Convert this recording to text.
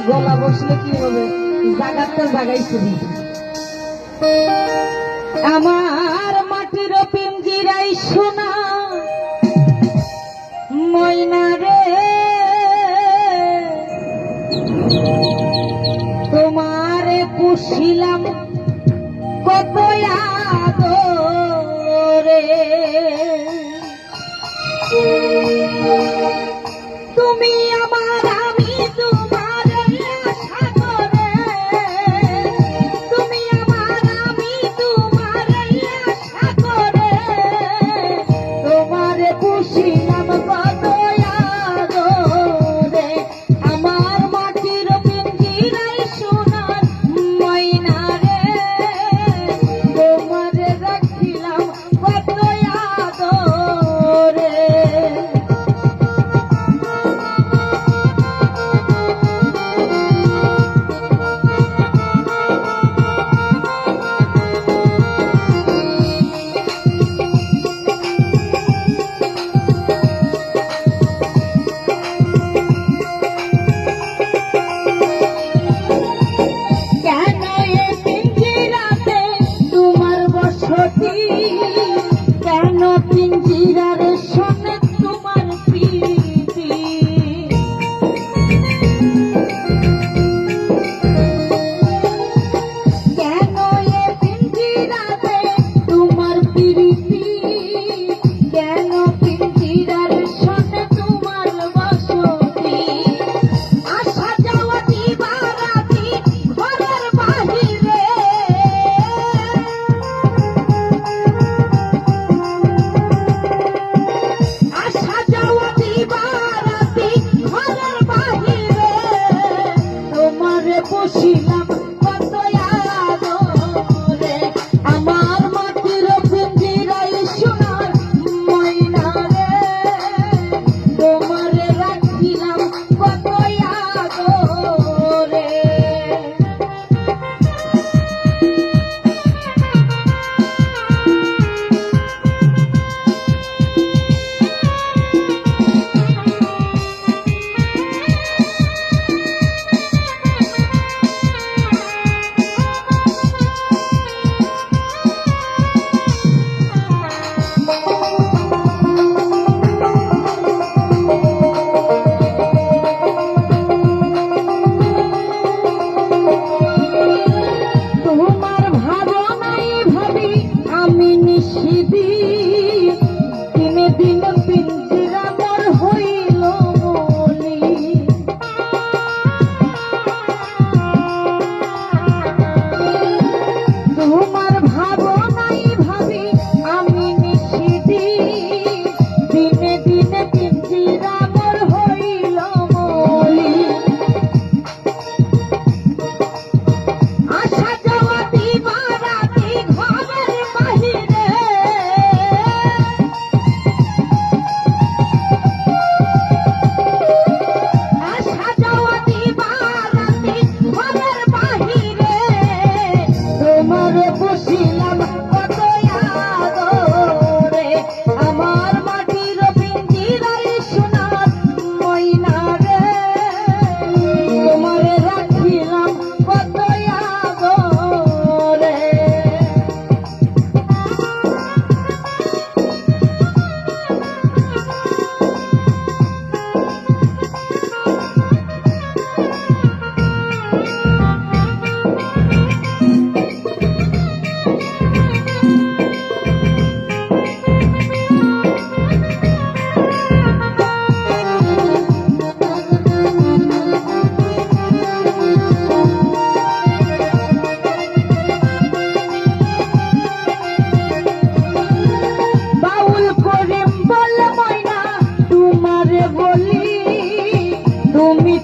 গলা বসলে কি হবে, জাগাতে জাগাইছে। আমার মাটির পিঞ্জিরাই সোনা ময়না রে, তোমারে পুষিলাম কত আদরে, তুমি আমার আমি তোমার আশা করে, তুমি আমার আমি তোমার আশা করে, তোমারে পুষিলাম কত আদরে, আমার মাটির পিঞ্জিরাই সোনার ময়না রে, তোমারে রাখিলাম কত আদরে। কেন পিঞ্জিরার সনে তোমার প্রীতি, কেন এ পিঞ্জিরাতে তোমার প্রীতি, কেন পিঞ্জিরার সনে তোমার বসতি, আসা যাওয়া দিবারাতি ঘরের বাহিরে, পুষিলাম কত আদরে, আমার মাটির পিঞ্জিরাই সোনার ময়না রে, তোমারে রাখিলাম কত আদরে। দিনে দিনে পিঞ্জিরা মোর হইল বলি, তোমার ভাবনাই ভাবি আমি নিশিদি, দিনে দিনে পিঞ্জিরা মোর হইল বলি, আসা যাওয়া দিবারাতি ঘরের বাহিরে, পুষিলাম কত আদরে, আমার মাটির পিঞ্জিরাই সোনার ময়না রে, তোমারে রাখিলাম কত আদরে। তুমি